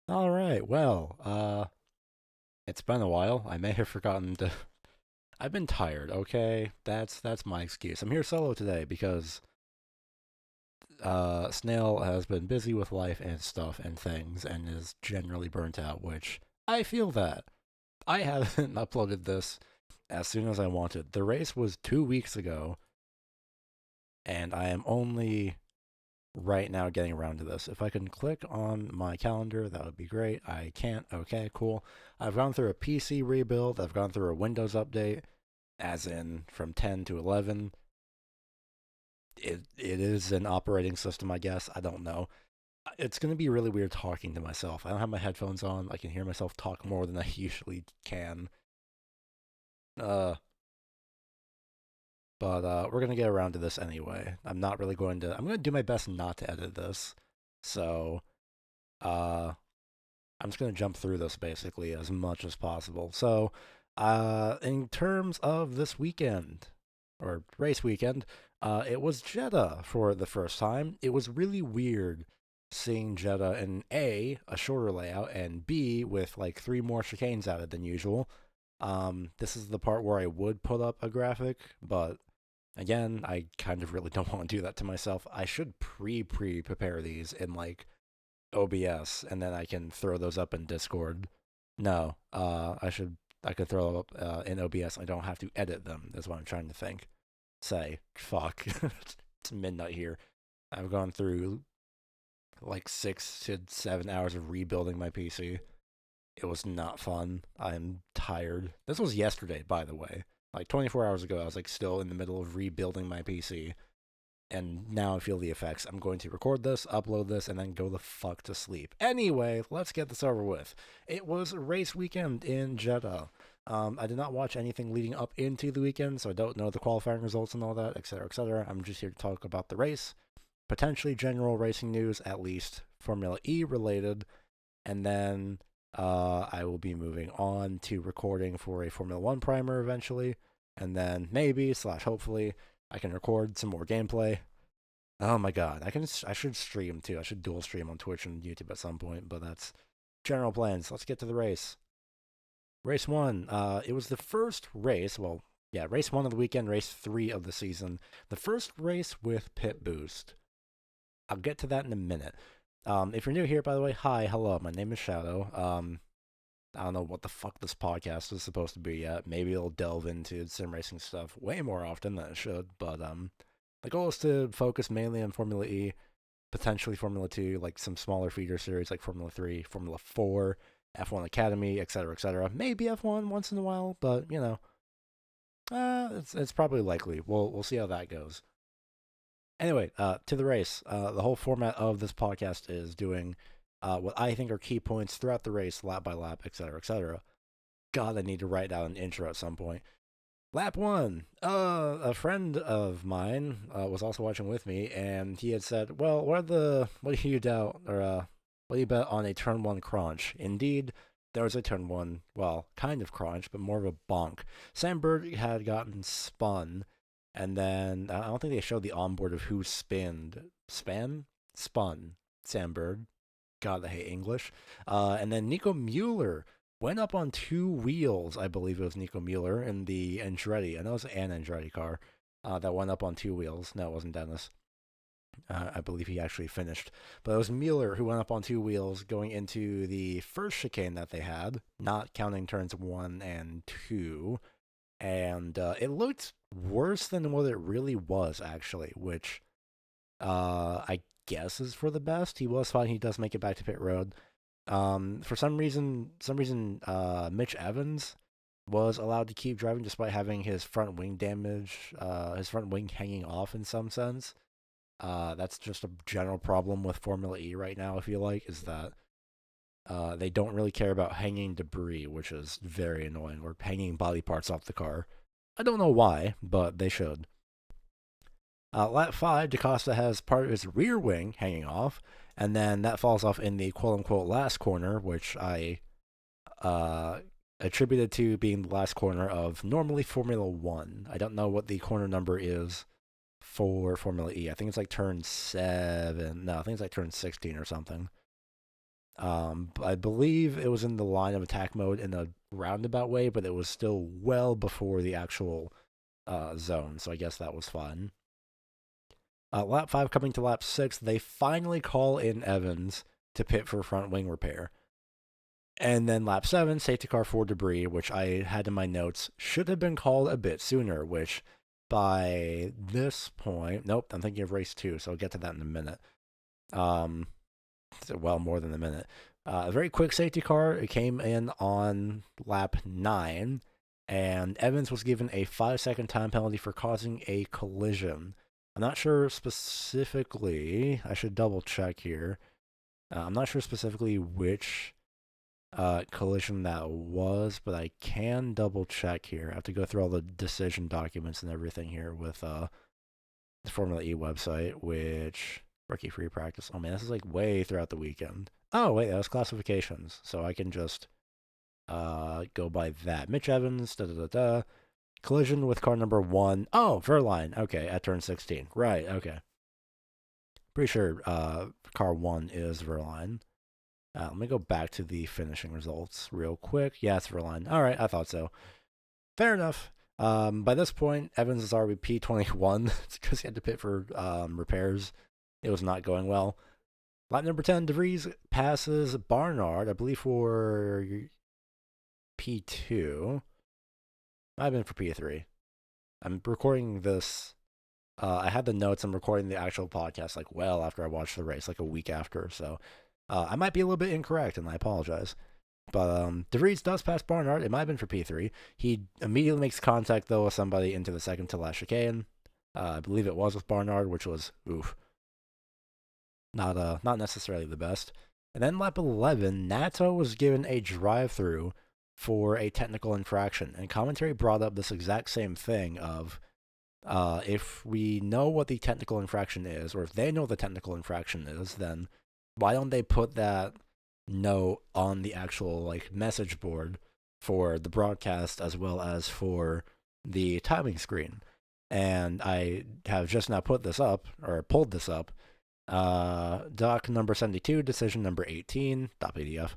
All right. It's been a while. I may have forgotten to. I've been tired. Okay, that's my excuse. I'm here solo today because Snail has been busy with life and stuff and things and is generally burnt out. Which I feel that I haven't uploaded this as soon as I wanted. The race was 2 weeks ago, and I am only right now getting around to this. If I can click on my calendar, that would be great. I can't. Okay, cool. I've gone through a PC rebuild. I've gone through a Windows update, as in from 10 to 11. It is an operating system, I guess. I don't know. It's going to be really weird talking to myself. I don't have my headphones on. I can hear myself talk more than I usually can. Uh, but we're going to get around to this anyway. I'm not really going to. I'm going to do my best not to edit this. So, uh, I'm just going to jump through this basically as much as possible. So, in terms of this weekend, or race weekend, it was Jeddah for the first time. It was really weird seeing Jeddah in a shorter layout, and B, with like three more chicanes added than usual. This is the part where I would put up a graphic, but again, I kind of really don't want to do that to myself. I should prepare these in like OBS, and then I can throw those up in Discord. No, I could throw them up in OBS. I don't have to edit them. That's what I'm trying to think. Say, fuck, it's midnight here. I've gone through like 6 to 7 hours of rebuilding my PC. It was not fun. I'm tired. This was yesterday, by the way. Like 24 hours ago, I was like still in the middle of rebuilding my PC, and now I feel the effects. I'm going to record this, upload this, and then go the fuck to sleep. Anyway, let's get this over with. It was race weekend in Jeddah. I did not watch anything leading up into the weekend, so I don't know the qualifying results and all that, etc., etc. I'm just here to talk about the race, potentially general racing news, at least Formula E related, and then I will be moving on to recording for a Formula One primer eventually, and then maybe slash hopefully I can record some more gameplay. Oh my god, I should stream too. I should dual stream on Twitch and YouTube at some point, but that's general plans. Let's get to the race. Race one. It was the first race. Well, yeah, race one of the weekend, race three of the season. The first race with pit boost. I'll get to that in a minute. If you're new here, by the way, hi, hello. My name is Shadow. I don't know what the fuck this podcast is supposed to be yet. Maybe it'll delve into sim racing stuff way more often than it should, but the goal is to focus mainly on Formula E, potentially Formula 2, like some smaller feeder series like Formula 3, Formula 4, F1 Academy, etc., etc. Maybe F1 once in a while, but it's probably likely. We'll see how that goes. Anyway, to the race. The whole format of this podcast is doing what I think are key points throughout the race, lap by lap, etc., etc. God, I need to write down an intro at some point. Lap one. A friend of mine was also watching with me, and he had said, "Well, what do you doubt, or what do you bet on a turn one crunch?" Indeed, there was a turn one, well, kind of crunch, but more of a bonk. Sandberg had gotten spun, and then I don't think they showed the onboard of who spun Sandberg. God, I hate English. And then Nico Mueller went up on two wheels. I believe it was Nico Mueller in the Andretti. I know it was an Andretti car that went up on two wheels. No, it wasn't Dennis. I believe he actually finished. But it was Mueller who went up on two wheels going into the first chicane that they had, not counting turns one and two. And it looked worse than what it really was, actually, which I guess is for the best. He was fine. He does make it back to pit road. For some reason, Mitch Evans was allowed to keep driving despite having his front wing damage, his front wing hanging off in some sense. That's just a general problem with Formula E right now. I feel like is that they don't really care about hanging debris, which is very annoying, or hanging body parts off the car. I don't know why, but they should. Lap 5, DaCosta has part of his rear wing hanging off, and then that falls off in the quote unquote last corner, which I uh, attributed to being the last corner of normally Formula 1. I don't know what the corner number is for Formula E. I think it's like turn 7. No, I think it's like turn 16 or something. I believe it was in the line of attack mode in a roundabout way, but it was still well before the actual zone, so I guess that was fun. Lap 5 coming to lap 6, they finally call in Evans to pit for front wing repair. And then lap 7, safety car for debris, which I had in my notes, should have been called a bit sooner, which by this point, nope, I'm thinking of race 2, so I'll get to that in a minute. Well, more than a minute. A very quick safety car. It came in on lap 9, and Evans was given a 5-second time penalty for causing a collision. I'm not sure specifically. I should double check here. I'm not sure specifically which collision that was, but I can double check here. I have to go through all the decision documents and everything here with the Formula E website, which rookie free practice. Oh man, this is like way throughout the weekend. Oh wait, that was classifications, so I can just go by that. Mitch Evans, collision with car number 1. Oh, Verline. Okay, at turn 16. Right. Okay. Pretty sure car 1 is Verline. Let me go back to the finishing results real quick. Yeah, it's Verline. All right, I thought so. Fair enough. By this point, Evans is already P21 because he had to pit for repairs. It was not going well. Lap number 10, DeVries passes Barnard, I believe, for P2. Might have been for P3. I'm recording this. I had the notes. I'm recording the actual podcast like well after I watched the race, like a week after. So I might be a little bit incorrect, and I apologize. But DeVries does pass Barnard. It might have been for P3. He immediately makes contact, though, with somebody into the second to last chicane. I believe it was with Barnard, which was, oof, not necessarily the best. And then lap 11, Nato was given a drive-through for a technical infraction. And commentary brought up this exact same thing of if we know what the technical infraction is, or if they know the technical infraction is, then why don't they put that note on the actual like message board for the broadcast as well as for the timing screen? And I have just now put this up, or pulled this up. Doc number 72, decision number 18, .pdf.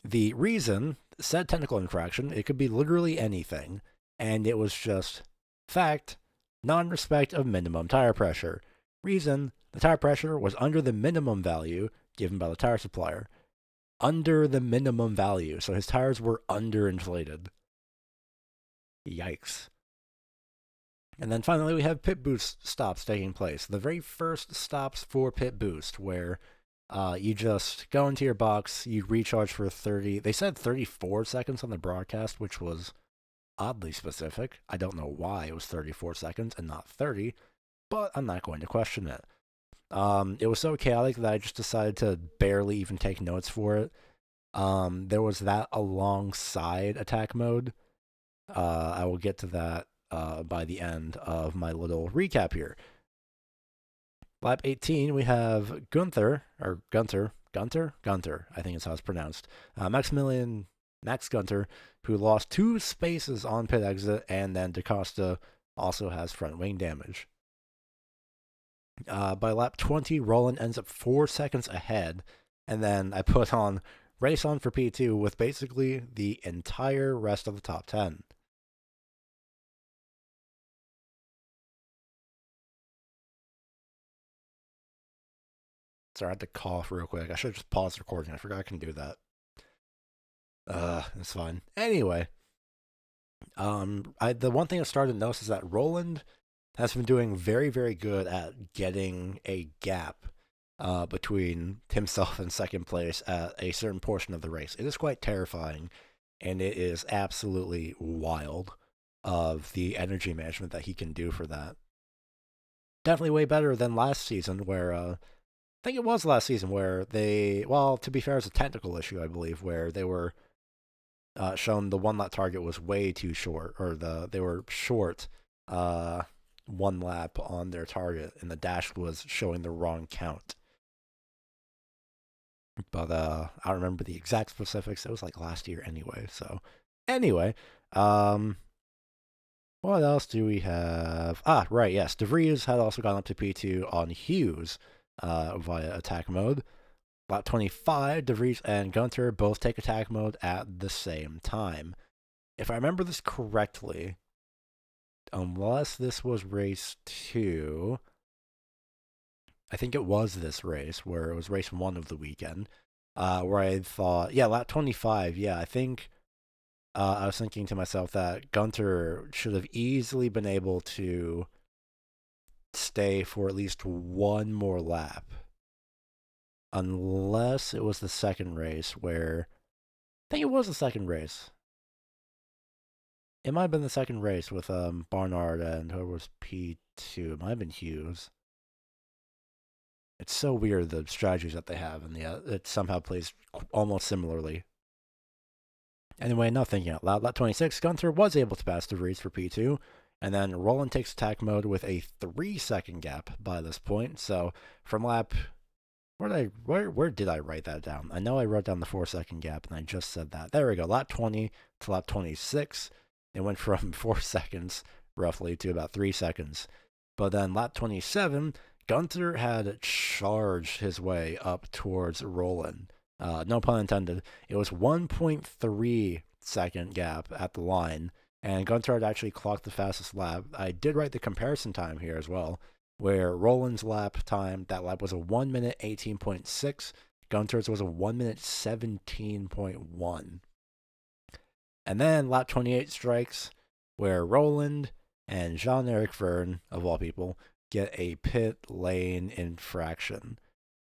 The reason, said technical infraction, it could be literally anything, and it was just fact, non-respect of minimum tire pressure. Reason, the tire pressure was under the minimum value given by the tire supplier. Under the minimum value, so his tires were underinflated. Yikes. And then finally, we have pit boost stops taking place. The very first stops for pit boost, where you just go into your box, you recharge for 30. They said 34 seconds on the broadcast, which was oddly specific. I don't know why it was 34 seconds and not 30, but I'm not going to question it. It was so chaotic that I just decided to barely even take notes for it. There was that alongside attack mode. I will get to that by the end of my little recap here. Lap 18, we have Gunter, I think it's how it's pronounced. Max Gunter, who lost 2 spaces on pit exit, and then DaCosta also has front wing damage. By lap 20, Roland ends up 4 seconds ahead, and then I put on race on for P2 with basically the entire rest of the top 10. Sorry, I had to cough real quick. I should have just paused recording. I forgot I can do that. It's fine. Anyway, the one thing I started to notice is that Roland has been doing very, very good at getting a gap between himself and second place at a certain portion of the race. It is quite terrifying, and it is absolutely wild of the energy management that he can do for that. Definitely way better than last season, where I think it was last season where well, to be fair, it's a technical issue, I believe, where they were shown the 1 lap target was way too short, or they were short 1 lap on their target, and the dash was showing the wrong count. But I don't remember the exact specifics. It was like last year anyway. So anyway, what else do we have? Right, yes. DeVries had also gone up to P2 on Hughes via attack mode. Lap 25, De Vries and Gunter both take attack mode at the same time. If I remember this correctly, unless this was race 2, I think it was this race where it was race 1 of the weekend, where I thought, yeah, lap 25, yeah, I think I was thinking to myself that Gunter should have easily been able to stay for at least one more lap. Unless it was the second race where, I think it was the second race. It might have been the second race with Barnard and whoever was P2. It might have been Hughes. It's so weird the strategies that they have, and yeah, it somehow plays almost similarly. Anyway, not thinking out loud. Lap 26, Gunther was able to pass De Vries for P2, and then Roland takes attack mode with a 3-second gap by this point. So from lap, where did I write that down? I know I wrote down the 4-second gap, and I just said that. There we go. Lap 20 to lap 26, it went from 4 seconds roughly to about 3 seconds. But then lap 27, Gunther had charged his way up towards Roland. No pun intended. It was 1.3 second gap at the line, and Gunther had actually clocked the fastest lap. I did write the comparison time here as well, where Roland's lap time, that lap was a 1 minute 18.6, Gunter's was a 1 minute 17.1. And then lap 28 strikes, where Roland and Jean-Eric Verne, of all people, get a pit lane infraction.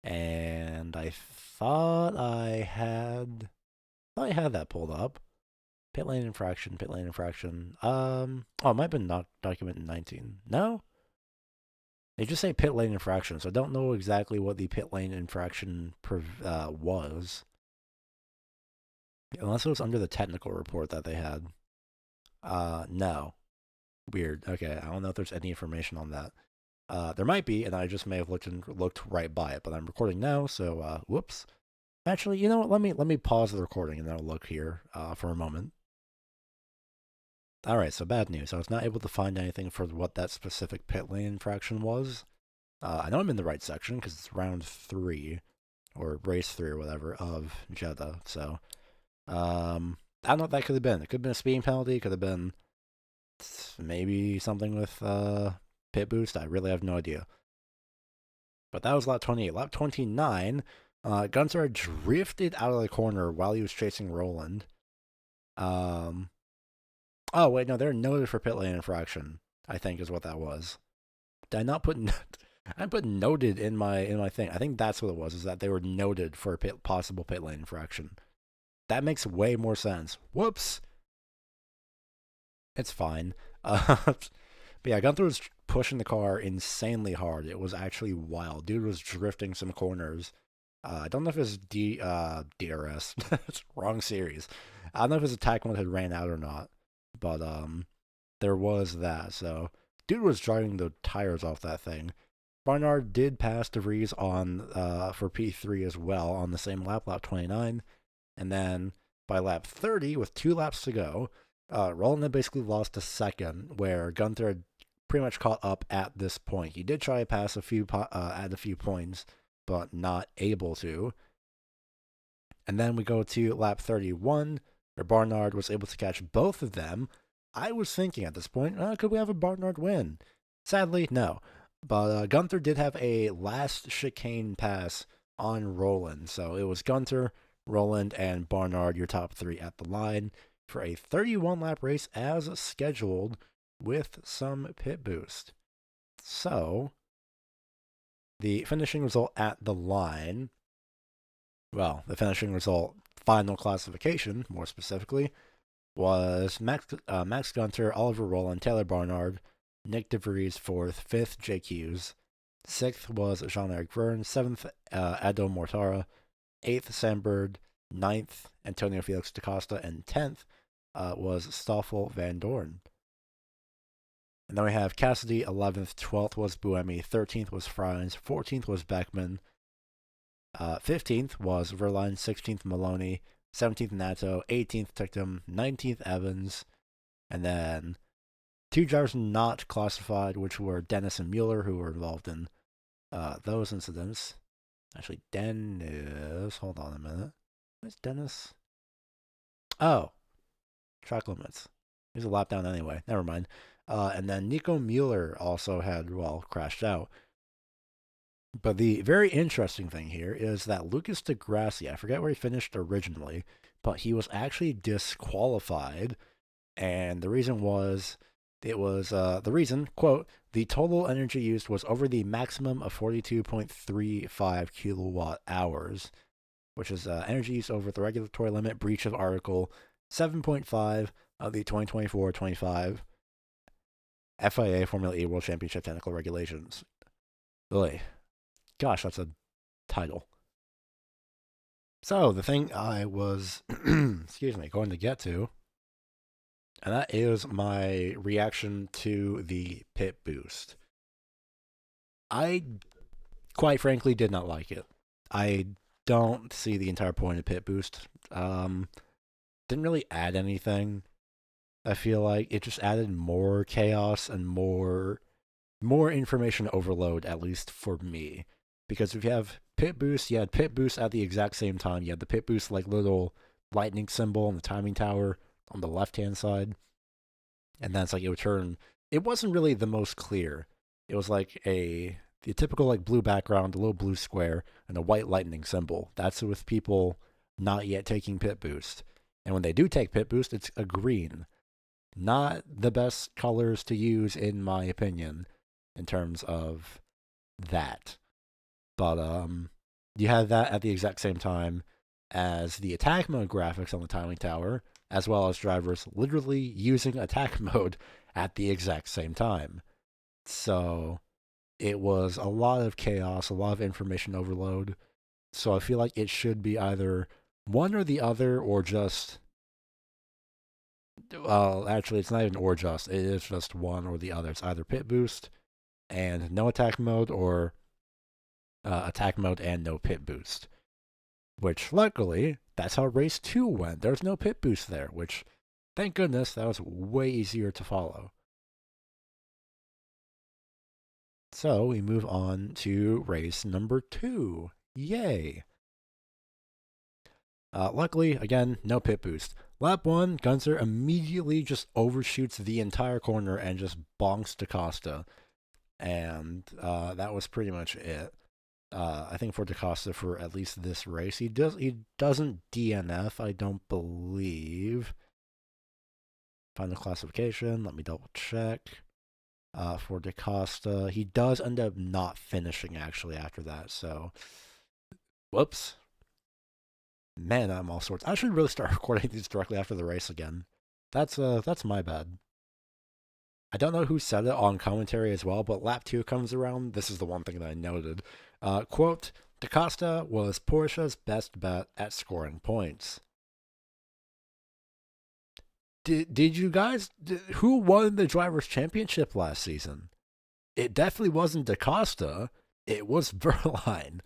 And I thought I had that pulled up. Pit lane infraction, pit lane infraction. Oh, it might have been not document 19. No? They just say pit lane infraction, so I don't know exactly what the pit lane infraction was. Unless it was under the technical report that they had. No. Weird. Okay, I don't know if there's any information on that. There might be, and I just may have looked right by it, but I'm recording now, so whoops. Actually, you know what? Let me pause the recording and then I'll look here for a moment. All right, so bad news. I was not able to find anything for what that specific pit lane infraction was. I know I'm in the right section because it's round 3 or race 3 or whatever of Jeddah. So I don't know what that could have been. It could have been a speeding penalty. It could have been maybe something with pit boost. I really have no idea. But that was lap 28. Lap 29, Gunther drifted out of the corner while he was chasing Roland. Oh, wait, no, they're noted for pit lane infraction, I think is what that was. Did I not put... I put noted in my thing. I think that's what it was, is that they were noted for a possible pit lane infraction. That makes way more sense. Whoops! It's fine. But yeah, Gunther was pushing the car insanely hard. It was actually wild. Dude was drifting some corners. I don't know if it's DRS. It's wrong series. I don't know if his attack mode had ran out or not. But there was that. So dude was driving the tires off that thing. Barnard did pass De Vries on for P3 as well on the same lap 29. And then by lap 30, with 2 laps to go, Roland had basically lost a second, where Gunther had pretty much caught up at this point. He did try to pass add a few points, but not able to. And then we go to lap 31, where Barnard was able to catch both of them. I was thinking at this point, could we have a Barnard win? Sadly, no. But Gunther did have a last chicane pass on Roland. So it was Gunther, Roland, and Barnard, your top 3 at the line, for a 31-lap race as scheduled with some pit boost. So the finishing result at the line, well, the finishing result, final classification, more specifically, was Max Gunther, Oliver Roland, Taylor Barnard, Nick De Vries 4th, 5th, Jake Hughes, 6th was Jean-Eric Verne, 7th, Ado Mortara, 8th, Sam Bird, 9th, Antonio Felix da Costa, and 10th was Stoffel Van Dorn. And then we have Cassidy, 11th, 12th was Buemi, 13th was Frines, 14th was Beckman, 15th was Verline, 16th Maloney, 17th Nato, 18th Tictum, 19th Evans, and then 2 drivers not classified, which were Dennis and Mueller, who were involved in those incidents. Actually, this. Hold on a minute. Where's Dennis? Oh, track limits. He's a lap down anyway. Never mind. And then Nico Mueller also had, well, crashed out. But the very interesting thing here is that Lucas deGrassi, I forget where he finished originally, but he was actually disqualified. And the reason was, quote, the total energy used was over the maximum of 42.35 kilowatt hours, which is energy use over the regulatory limit, breach of Article 7.5 of the 2024-25 FIA Formula E World Championship Technical Regulations. Really? Gosh, that's a title. So, the thing I was, excuse me, going to get to, and that is my reaction to the pit boost. I, quite frankly, did not like it. I don't see the entire point of pit boost. Didn't really add anything. I feel like it just added more chaos and more information overload, at least for me. Because if you have pit boost, you had pit boost at the exact same time. You had the pit boost like little lightning symbol on the timing tower on the left-hand side. And then it's like it would turn. It wasn't really the most clear. It was like the typical like blue background, a little blue square, and a white lightning symbol. That's with people not yet taking pit boost. And when they do take pit boost, it's a green. Not the best colors to use, in my opinion, in terms of that. But you had that at the exact same time as the attack mode graphics on the timing tower, as well as drivers literally using attack mode at the exact same time. So it was a lot of chaos, a lot of information overload. So I feel like it should be either one or the other, or just, well, actually, it's not even or just. It is just one or the other. It's either pit boost and no attack mode, or attack mode and no pit boost. Which, luckily, that's how race 2 went. There's no pit boost there, which, thank goodness, that was way easier to follow. So we move on to race number 2. Yay! Luckily, again, no pit boost. Lap 1, Gunther immediately just overshoots the entire corner and just bonks DaCosta. And that was pretty much it. I think for DaCosta, for at least this race, he doesn't DNF, I don't believe. Final classification, let me double check. For DaCosta, he does end up not finishing actually after that, so whoops. Man, I'm all sorts. I should really start recording these directly after the race again. That's my bad. I don't know who said it on commentary as well, but lap 2 comes around. This is the one thing that I noted. Quote, DaCosta was Porsche's best bet at scoring points. Did you guys, who won the Drivers' Championship last season? It definitely wasn't DaCosta. It was Verline.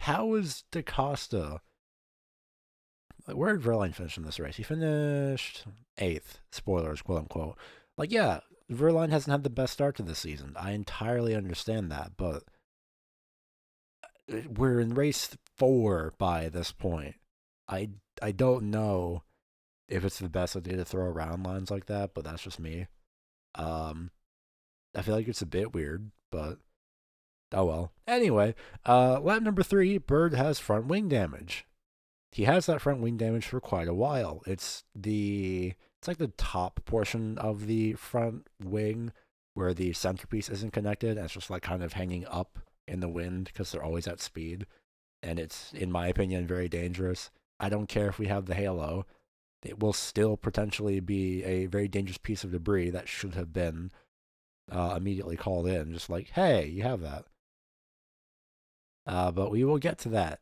How is DaCosta? Where did Verline finish in this race? He finished 8th. Spoilers, quote unquote. Like, yeah, Verline hasn't had the best start to this season. I entirely understand that, but we're in race 4 by this point. I don't know if it's the best idea to throw around lines like that, but that's just me. I feel like it's a bit weird, but oh well. Anyway, lap number 3, Bird has front wing damage. He has that front wing damage for quite a while. It's like the top portion of the front wing where the centerpiece isn't connected, and it's just like kind of hanging up in the wind because they're always at speed. And it's, in my opinion, very dangerous. I don't care if we have the halo. It will still potentially be a very dangerous piece of debris that should have been immediately called in. Just like, hey, you have that. But we will get to that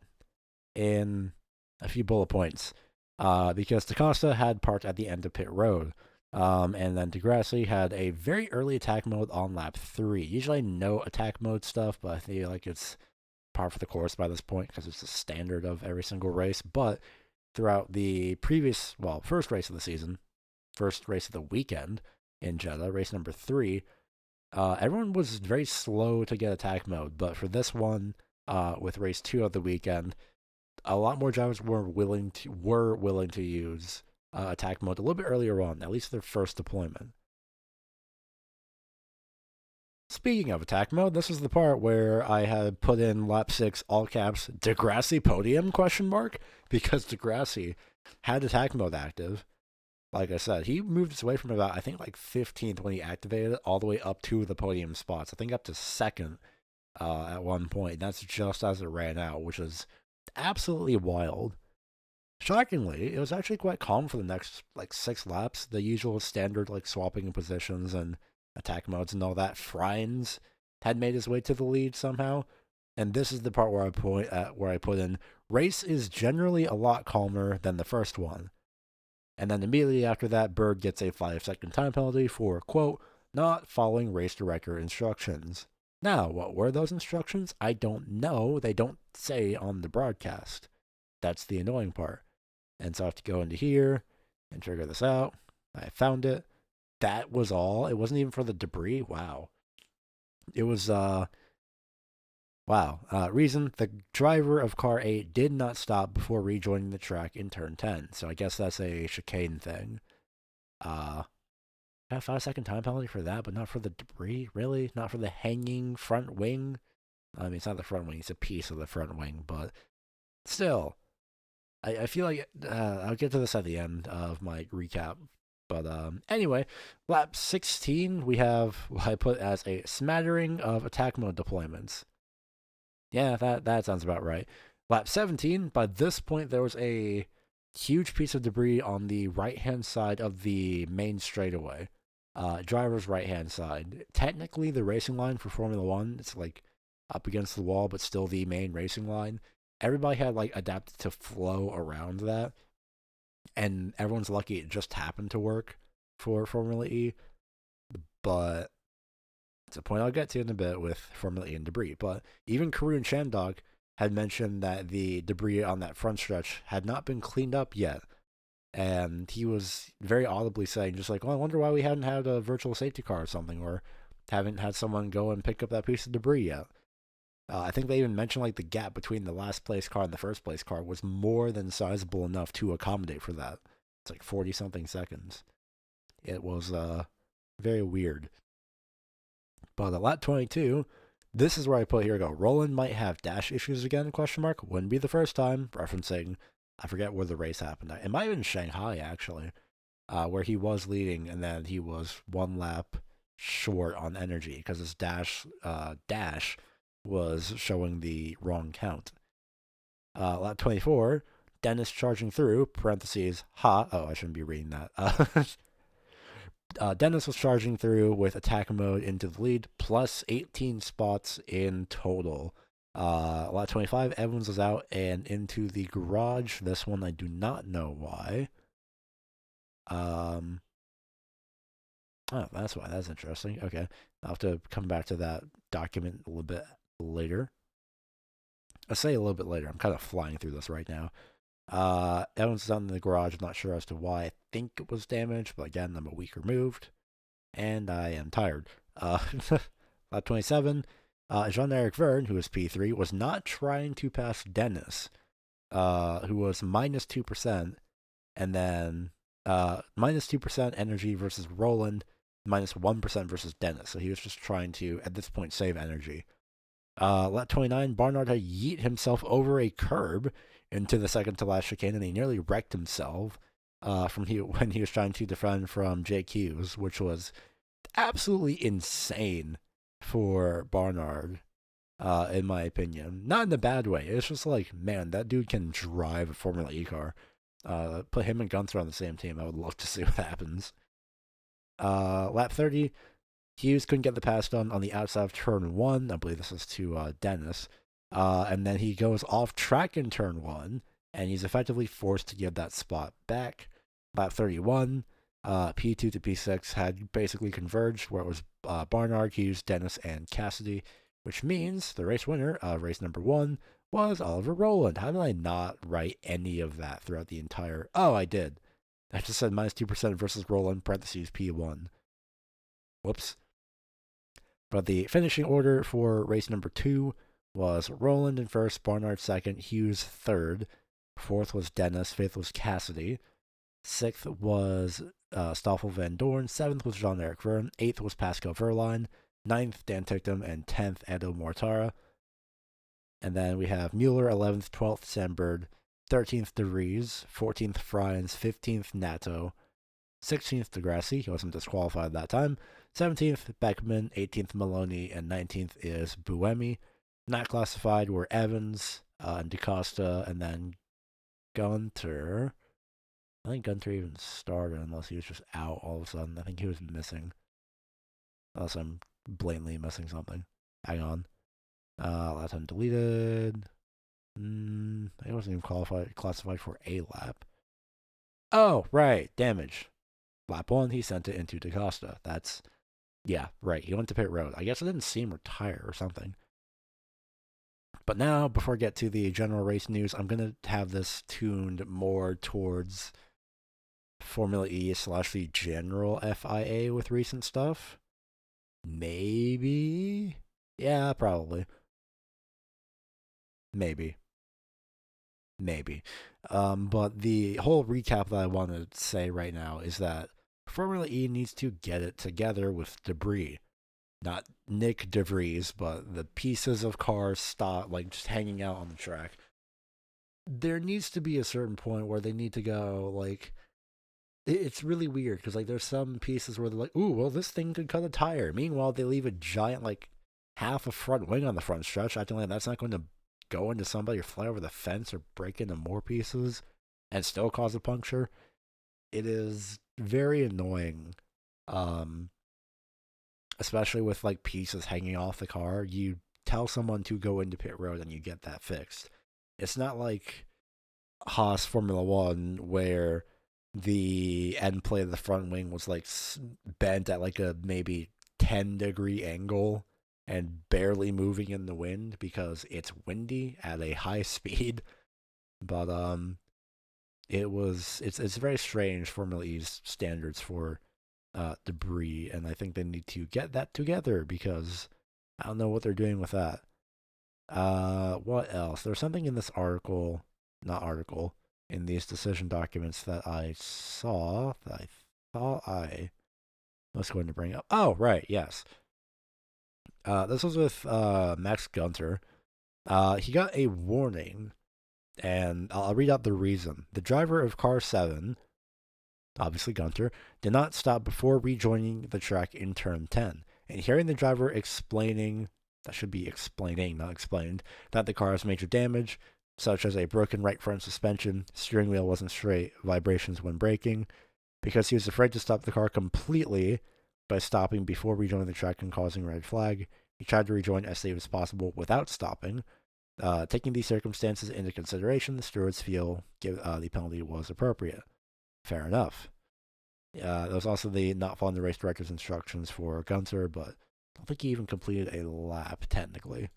in a few bullet points. Because DaCosta had parked at the end of pit road. And then DeGrassi had a very early attack mode on lap 3. Usually no attack mode stuff, but I feel like it's par for the course by this point because it's the standard of every single race. But throughout the first race of the season, first race of the weekend in Jeddah, race number 3, everyone was very slow to get attack mode. But for this one, with race 2 of the weekend, a lot more drivers were willing to use attack mode a little bit earlier on, at least their first deployment. Speaking of attack mode, this is the part where I had put in lap 6 all caps Degrassi podium question mark, because Degrassi had attack mode active. Like I said, he moved his way from about, I think, like 15th when he activated it, all the way up to the podium spots. I think up to second at one point. And that's just as it ran out, which is absolutely wild. Shockingly, it was actually quite calm for the next like 6 laps. The usual standard like swapping positions and attack modes and all that. Frines had made his way to the lead somehow. And this is the part where I put in race is generally a lot calmer than the first one. And then immediately after that, Bird gets a 5-second time penalty for, quote, not following race director instructions. Now, what were those instructions? I don't know. They don't say on the broadcast. That's the annoying part. And so I have to go into here and figure this out. I found it. That was all. It wasn't even for the debris. Wow. It was, wow. Reason, the driver of car 8 did not stop before rejoining the track in turn 10. So I guess that's a chicane thing. A 5-second time penalty for that, but not for the debris? Really? Not for the hanging front wing? I mean, it's not the front wing. It's a piece of the front wing, but still. I feel like I'll get to this at the end of my recap. But anyway, lap 16, we have what I put as a smattering of attack mode deployments. Yeah, that sounds about right. Lap 17, by this point, there was a huge piece of debris on the right-hand side of the main straightaway. Driver's right-hand side. Technically, the racing line for Formula 1, it's like up against the wall, but still the main racing line. Everybody had like adapted to flow around that, and everyone's lucky it just happened to work for Formula E. But it's a point I'll get to in a bit with Formula E and debris. But even Karun Chandog had mentioned that the debris on that front stretch had not been cleaned up yet. And he was very audibly saying, just like, well, I wonder why we hadn't had a virtual safety car or something, or haven't had someone go and pick up that piece of debris yet. I think they even mentioned like the gap between the last place car and the first place car was more than sizable enough to accommodate for that. It's like 40 something seconds. It was very weird. But at lap 22, this is where I put here, go, Roland might have dash issues again, question mark. Wouldn't be the first time, referencing, I forget where the race happened. It might have been Shanghai, actually, where he was leading, and then he was 1 lap short on energy because his dash was showing the wrong count. Lap 24, Dennis charging through, parentheses, ha. Oh, I shouldn't be reading that. Dennis was charging through with attack mode into the lead, plus 18 spots in total. Lap 25, Evans was out and into the garage. This one I do not know why. Oh, that's why. That's interesting. Okay. I'll have to come back to that document a little bit later. I say a little bit later. I'm kind of flying through this right now. Evans is out in the garage. I'm not sure as to why. I think it was damaged, but again, I'm a week removed, and I am tired. Lap 27, Jean-Eric Verne, who was P3, was not trying to pass Dennis, who was minus 2%, and then minus 2% energy versus Roland, minus 1% versus Dennis. So he was just trying to, at this point, save energy. Lap 29, Barnard had yeet himself over a curb into the second to last chicane, and he nearly wrecked himself when he was trying to defend from Jake Hughes, which was absolutely insane for Barnard, in my opinion. Not in a bad way. It's just like, man, that dude can drive a Formula E car. Put him and Gunther on the same team. I would love to see what happens. Lap 30, Hughes couldn't get the pass done on the outside of turn 1. I believe this is to Dennis. And then he goes off track in turn 1, and he's effectively forced to give that spot back. Lap 31, P2 to P6 had basically converged, where it was Barnard, Hughes, Dennis, and Cassidy, which means the race winner of race number 1 was Oliver Rowland. How did I not write any of that throughout the entire... Oh, I did. I just said minus 2% versus Rowland, parentheses P1. Whoops. But the finishing order for race number 2 was Roland in first, Barnard second, Hughes third. Fourth was Dennis. Fifth was Cassidy. Sixth was Stoffel Van Dorn. Seventh was Jean-Eric Verne. Eighth was Pascal Verline. Ninth, Dan Ticktum. And 10th, Edo Mortara. And then we have Mueller, 11th, 12th, Sandberg. 13th, De Vries. 14th, Fryens. 15th, Nato. 16th, Degrassi. He wasn't disqualified that time. 17th, Beckman. 18th, Maloney. And 19th is Buemi. Not classified were Evans and DaCosta, and then Gunter. I think Gunter even started unless he was just out all of a sudden. I think he was missing. Unless I'm blatantly missing something. Hang on. Last time deleted. He wasn't even classified for a lap. Oh, right. Damage. Lap 1, he sent it into DaCosta. That's, yeah, right. He went to pit road. I guess I didn't see him retire or something. But now, before I get to the general race news, I'm going to have this tuned more towards Formula E / the general FIA with recent stuff. Maybe? Yeah, probably. Maybe. But the whole recap that I want to say right now is that Formula E needs to get it together with debris. Not Nick DeVries, but the pieces of cars just hanging out on the track. There needs to be a certain point where they need to go, it's really weird, because, there's some pieces where they're like, ooh, well, this thing could cut a tire. Meanwhile, they leave a giant, half a front wing on the front stretch, acting like that's not going to go into somebody or fly over the fence or break into more pieces and still cause a puncture. It is very annoying. Especially with pieces hanging off the car. You tell someone to go into pit road and you get that fixed. It's not like Haas Formula One where the end plate of the front wing was bent at a maybe 10-degree angle and barely moving in the wind because it's windy at a high speed. But it's very strange Formula E's standards for debris, and I think they need to get that together because I don't know what they're doing with that. What else? There's something in this in these decision documents that I saw that I thought I was going to bring up. Oh, right, yes. This was with Max Gunter. He got a warning, and I'll read out the reason. The driver of car 7, obviously Gunter, did not stop before rejoining the track in turn 10. And hearing the driver explaining, that should be explaining, not explained, that the car has major damage, such as a broken right front suspension, steering wheel wasn't straight, vibrations when braking, because he was afraid to stop the car completely by stopping before rejoining the track and causing a red flag, he tried to rejoin as safe as possible without stopping. Taking these circumstances into consideration, the stewards feel the penalty was appropriate. Fair enough. There was also the not following the race director's instructions for Gunter, but I don't think he even completed a lap, technically.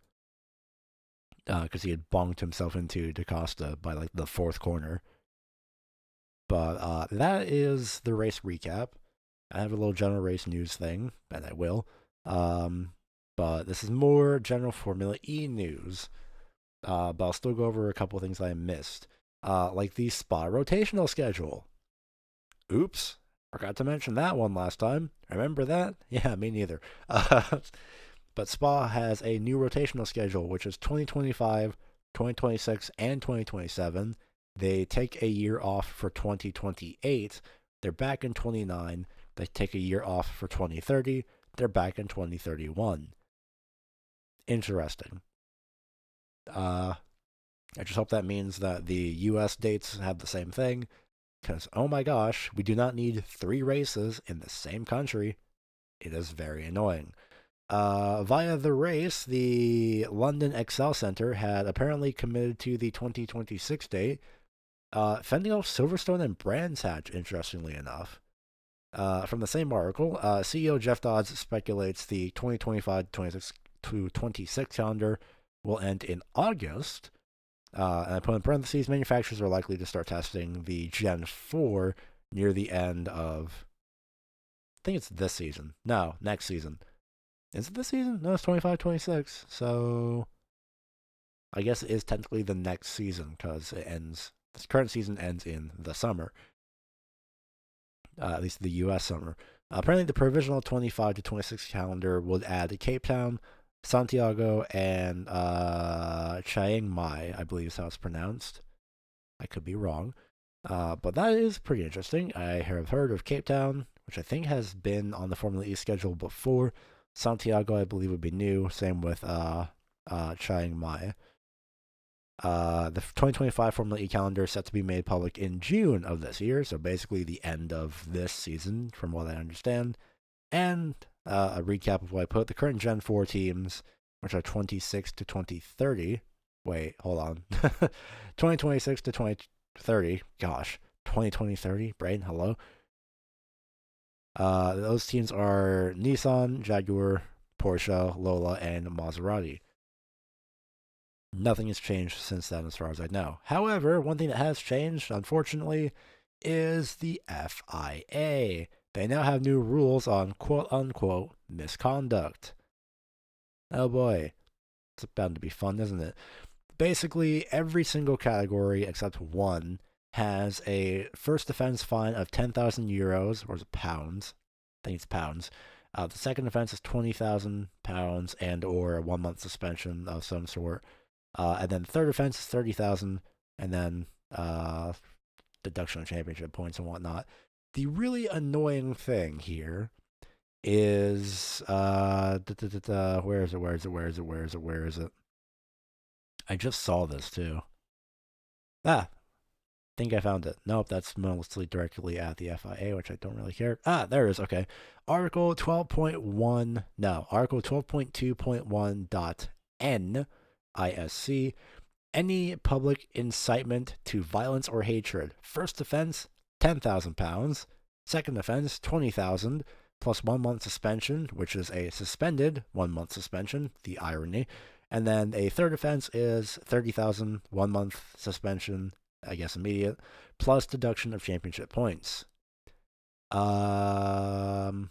Because he had bonked himself into DaCosta by the fourth corner. But that is the race recap. I have a little general race news thing, and I will. But this is more general Formula E news. But I'll still go over a couple of things I missed. Like the Spa rotational schedule. Oops. Forgot to mention that one last time. Remember that? Yeah, me neither. But Spa has a new rotational schedule, which is 2025, 2026, and 2027. They take a year off for 2028. They're back in 29. They take a year off for 2030. They're back in 2031. Interesting. I just hope that means that the US dates have the same thing. Because, oh my gosh, we do not need 3 races in the same country. It is very annoying. Via the race, the London Excel Centre had apparently committed to the 2026 date, fending off Silverstone and Brands Hatch, interestingly enough. From the same article, CEO Jeff Dodds speculates the 2025-26 to 26 calendar will end in August. And I put in parentheses, manufacturers are likely to start testing the Gen 4 near the end of, I think it's this season. No, next season. Is it this season? No, it's 25-26. So, I guess it is technically the next season because it ends. This current season ends in the summer, at least the U.S. summer. Apparently, the provisional 25 to 26 calendar would add Cape Town, Santiago, and Chiang Mai, I believe is how it's pronounced. I could be wrong. But that is pretty interesting. I have heard of Cape Town, which I think has been on the Formula E schedule before. Santiago, I believe, would be new. Same with Chiang Mai. The 2025 Formula E calendar is set to be made public in June of this year, so basically the end of this season, from what I understand. And a recap of what I put: the current Gen 4 teams, which are 26 to 2030. Wait, hold on. 2026 to 2030. Gosh, 2030. Brain, hello. Those teams are Nissan, Jaguar, Porsche, Lola, and Maserati. Nothing has changed since then, as far as I know. However, one thing that has changed, unfortunately, is the FIA. They now have new rules on quote unquote misconduct. Oh boy, it's bound to be fun, isn't it? Basically, every single category except one has a first offense fine of 10,000 euros, or is it pounds? I think it's pounds. The second offense is 20,000 pounds and or a 1 month suspension of some sort. And then third offense is 30,000, and then deduction of championship points and whatnot. The really annoying thing here is where is it? I just saw this too. Think I found it. Nope, that's mostly directly at the FIA, which I don't really care. There it is. Okay. Article 12.1, no, Article 12.2.1.n ISC, any public incitement to violence or hatred. First offense, 10,000 pounds. Second offense, 20,000 plus 1 month suspension, which is a suspended 1 month suspension. The irony. And then a third offense is 30,000, 1 month suspension, I guess immediate, plus deduction of championship points. The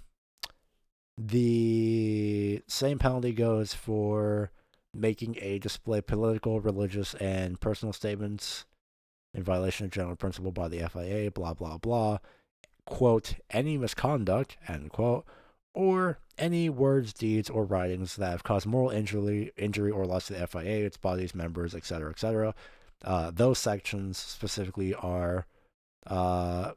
same penalty goes for making a display political, religious, and personal statements in violation of general principle by the FIA, blah, blah, blah. Quote, any misconduct, end quote, or any words, deeds, or writings that have caused moral injury or loss to the FIA, its bodies, members, etc., etc. Those sections specifically are, I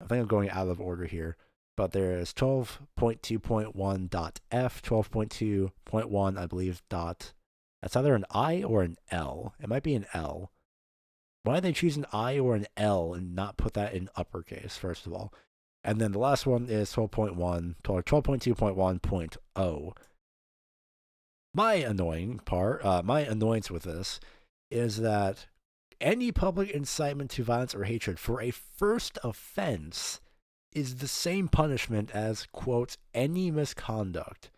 think I'm going out of order here, but there is 12.2.1.f, 12.2.1, I believe, that's either an I or an L. It might be an L. Why did they choose an I or an L and not put that in uppercase, first of all? And then the last one is 12.2.1.0. My annoyance with this is that any public incitement to violence or hatred for a first offense is the same punishment as, quote, any misconduct.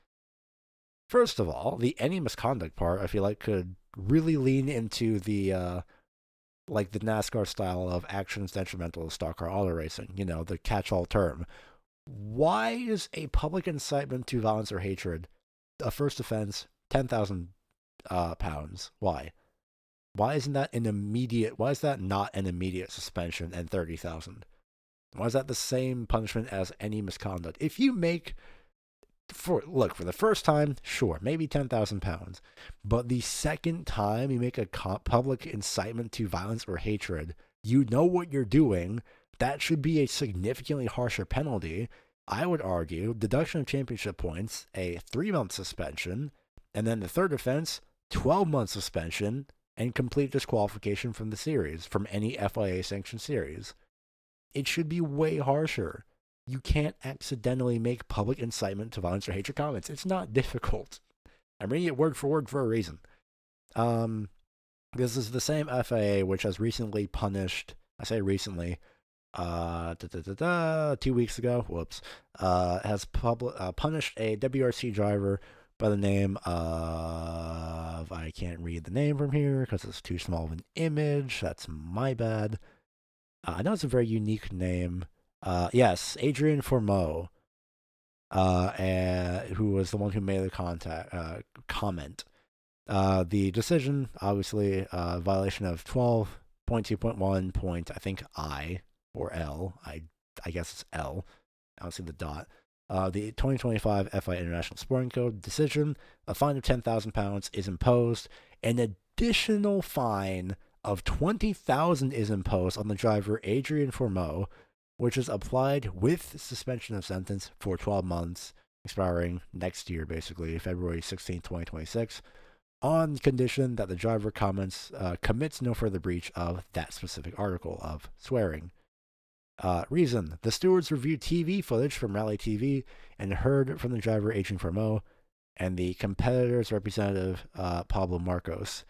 First of all, the any misconduct part, I feel like, could really lean into the like the NASCAR style of actions detrimental to stock car auto racing, the catch-all term. Why is a public incitement to violence or hatred a first offense, 10,000 pounds? Why? Why is that not an immediate suspension and 30,000? Why is that the same punishment as any misconduct? If you make, for the first time, sure, maybe 10,000 pounds. But the second time you make a public incitement to violence or hatred, you know what you're doing. That should be a significantly harsher penalty. I would argue deduction of championship points, a 3-month suspension, and then the third offense, 12-month suspension, and complete disqualification from the series, from any FIA sanctioned series. It should be way harsher. You can't accidentally make public incitement to violence or hatred comments. It's not difficult. I'm reading it word for word for a reason. This is the same FIA which has recently punished, I say recently, 2 weeks ago, has punished a WRC driver by the name of, I can't read the name from here because it's too small of an image. That's my bad. I know it's a very unique name. Yes, Adrian Formeau, who was the one who made the comment. The decision, obviously, violation of 12.2.1 point, I think I or L. I guess it's L. I don't see the dot. The 2025 FIA International Sporting Code decision, a fine of £10,000 is imposed. An additional fine of $20,000 is imposed on the driver Adrian Formeau, which is applied with suspension of sentence for 12 months, expiring next year, basically, February 16, 2026, on condition that the driver commits no further breach of that specific article of swearing. Reason: the stewards reviewed TV footage from Rally TV and heard from the driver Adrian Formeau and the competitor's representative Pablo Marcos.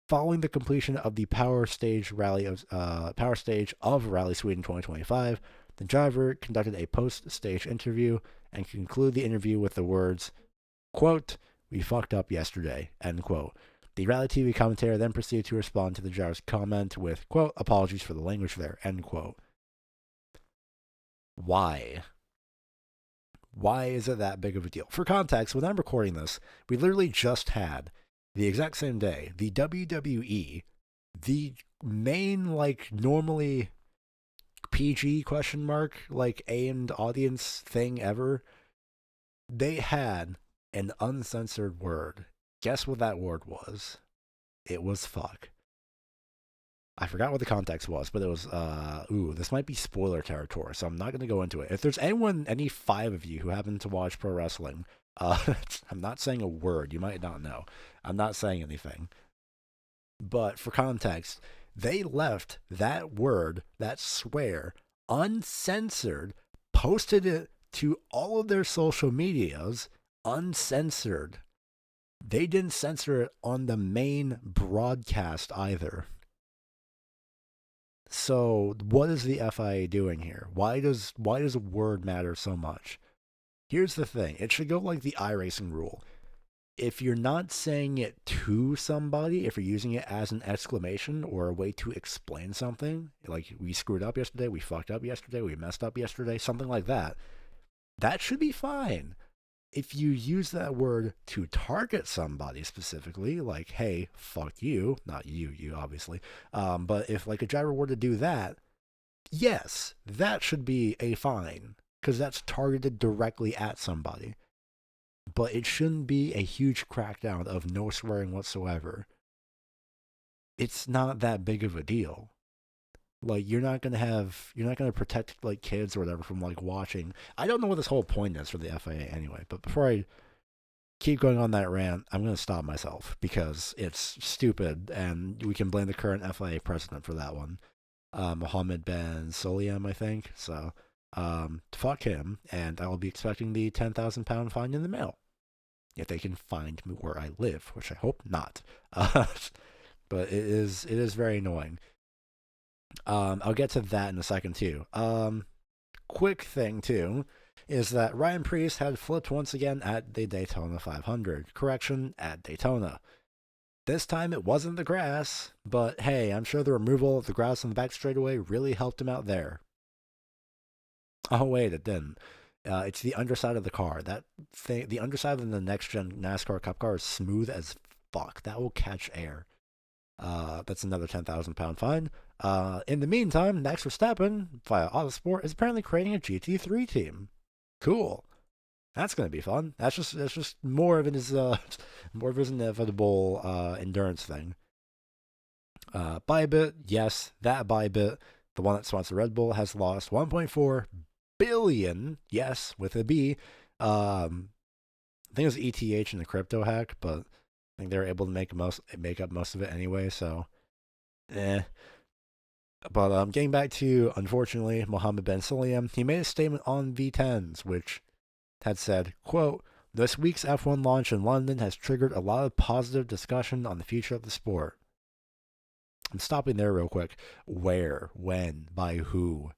Following the completion of the Power Stage of Rally Sweden 2025, the driver conducted a post-stage interview and concluded the interview with the words, quote, "We fucked up yesterday," end quote. The Rally TV commentator then proceeded to respond to the driver's comment with, quote, "Apologies for the language there," end quote. Why? Why is it that big of a deal? For context, when I'm recording this, we literally just had, the exact same day, the WWE, the main, like, normally PG question mark, like, aimed audience thing ever, they had an uncensored word. Guess what that word was? It was fuck. I forgot what the context was, but it was, this might be spoiler territory, so I'm not going to go into it. If there's any 5 of you who happen to watch pro wrestling, I'm not saying a word. You might not know. I'm not saying anything. But for context, they left that word, that swear, uncensored, posted it to all of their social medias, uncensored. They didn't censor it on the main broadcast either. So, what is the FIA doing here? Why does a word matter so much? Here's the thing. It should go like the iRacing rule. If you're not saying it to somebody, if you're using it as an exclamation or a way to explain something, like we screwed up yesterday, we fucked up yesterday, we messed up yesterday, something like that, that should be fine. If you use that word to target somebody specifically, like, hey, fuck you, not you obviously, but if like a driver were to do that, yes, that should be a fine, because that's targeted directly at somebody. But it shouldn't be a huge crackdown of no swearing whatsoever. It's not that big of a deal. Like, you're not gonna protect like kids or whatever from like watching. I don't know what this whole point is for the FIA anyway. But before I keep going on that rant, I'm gonna stop myself because it's stupid, and we can blame the current FIA president for that one, Mohammed bin Sulayem, I think. So, fuck him, and I will be expecting the £10,000 fine in the mail if they can find me where I live, which I hope not. But it is very annoying. I'll get to that in a second too. Quick thing too is that Ryan Preece had flipped once again at the Daytona 500. Correction, at Daytona. This time it wasn't the grass, but hey, I'm sure the removal of the grass on the back straightaway really helped him out there. Oh wait, it didn't. It's the underside of the car. That thing, the underside of the next gen NASCAR Cup car is smooth as fuck. That will catch air. That's another £10,000 fine. In the meantime, Max Verstappen via Autosport is apparently creating a GT3 team. Cool. That's gonna be fun. That's just more of his inevitable endurance thing. Bybit, yes, that Bybit, the one that sponsors Red Bull, has lost 1.4 billion. Yes, with a B. I think it was ETH in the crypto hack, but I think they were able to make up most of it anyway. So, But getting back to, unfortunately, Mohammed bin Sulayem, he made a statement on V10s, which had said, quote, "This week's F1 launch in London has triggered a lot of positive discussion on the future of the sport." I'm stopping there real quick. Where? When? By who?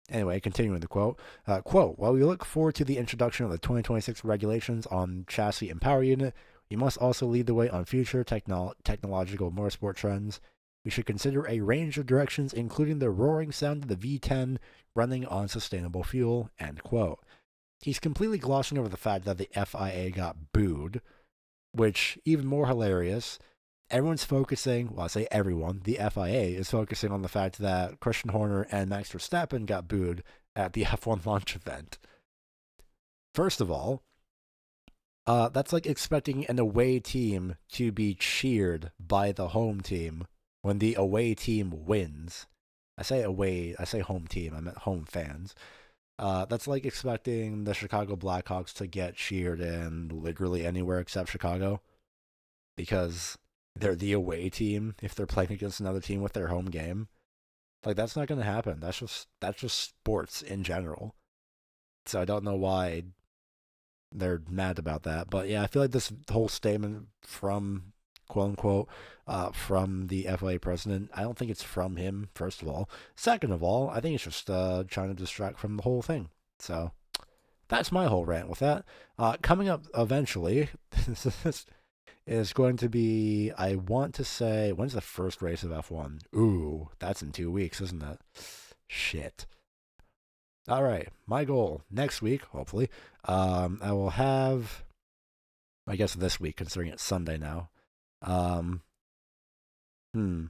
Anyway, continuing the quote. Quote, "While we look forward to the introduction of the 2026 regulations on chassis and power unit, we must also lead the way on future technological motorsport trends. We should consider a range of directions, including the roaring sound of the V10 running on sustainable fuel," end quote. He's completely glossing over the fact that the FIA got booed, which even more hilarious. Everyone's focusing, well, I say everyone, the FIA is focusing on the fact that Christian Horner and Max Verstappen got booed at the F1 launch event. First of all, that's like expecting an away team to be cheered by the home team when the away team wins. I say away, I say home team, I meant home fans. That's like expecting the Chicago Blackhawks to get cheered in literally anywhere except Chicago because they're the away team if they're playing against another team with their home game. Like that's not going to happen. That's just sports in general. So I don't know why they're mad about that. But yeah, I feel like this whole statement from quote unquote from the FIA president, I don't think it's from him, first of all. Second of all, I think it's just trying to distract from the whole thing. So that's my whole rant with that. Coming up eventually is going to be, I want to say, when's the first race of F1? Ooh, that's in 2 weeks, isn't it? Shit. All right, my goal next week, hopefully, I will have, I guess this week, considering it's Sunday now. Um, All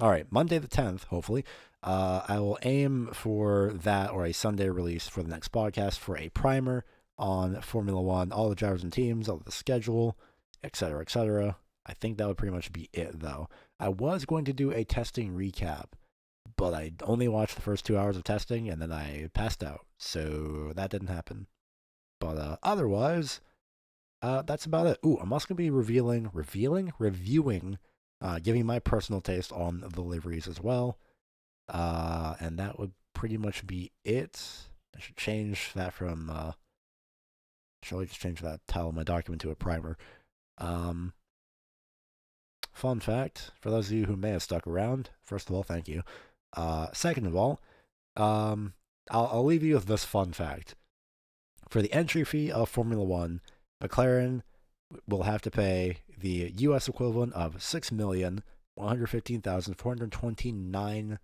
right, Monday the 10th, hopefully. I will aim for that or a Sunday release for the next podcast for a primer on Formula One, all the drivers and teams, all the schedule, etc., etc. I think that would pretty much be it, though. I was going to do a testing recap, but I only watched the first 2 hours of testing and then I passed out, so that didn't happen. But otherwise, that's about it. Ooh, I'm also going to be reviewing, giving my personal taste on the liveries as well. And that would pretty much be it. I should change that from, should I just change that title of my document to a primer? Fun fact, for those of you who may have stuck around, first of all, thank you. Second of all, I'll leave you with this fun fact. For the entry fee of Formula One, McLaren will have to pay the U.S. equivalent of $6,115,429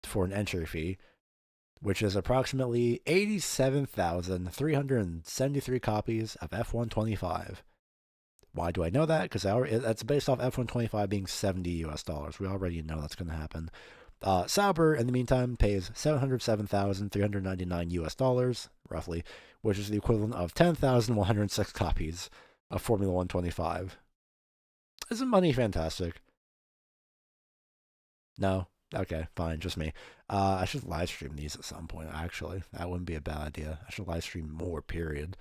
for an entry fee, which is approximately 87,373 copies of F125. Why do I know that? Because that's based off F125 being $70 US. We already know that's going to happen. Sauber, in the meantime, pays $707,399 US, roughly, which is the equivalent of 10,106 copies of Formula 125. Isn't money fantastic? No? Okay, fine, just me. I should live stream these at some point, actually. That wouldn't be a bad idea. I should live stream more, period.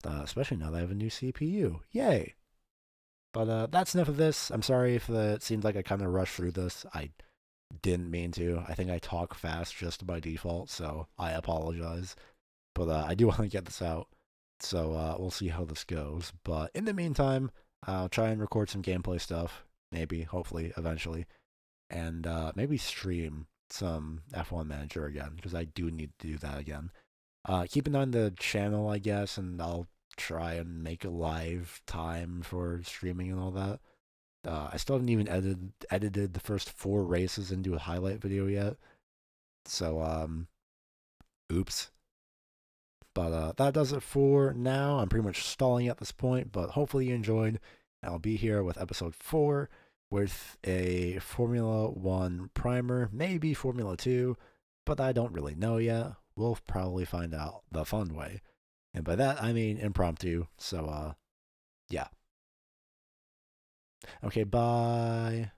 Especially now that I have a new CPU. Yay! But that's enough of this. I'm sorry if it seemed like I kind of rushed through this. I didn't mean to. I think I talk fast just by default, so I apologize. But I do want to get this out, so we'll see how this goes. But in the meantime, I'll try and record some gameplay stuff, maybe, hopefully, eventually, and maybe stream some F1 Manager again, because I do need to do that again. Keep an eye on the channel, I guess, and I'll try and make a live time for streaming and all that. I still haven't even edited the first 4 races into a highlight video yet. So, oops. But that does it for now. I'm pretty much stalling at this point, but hopefully you enjoyed. I'll be here with episode 4 with a Formula 1 primer, maybe Formula 2, but I don't really know yet. We'll probably find out the fun way. And by that, I mean impromptu. So, yeah. Okay, bye.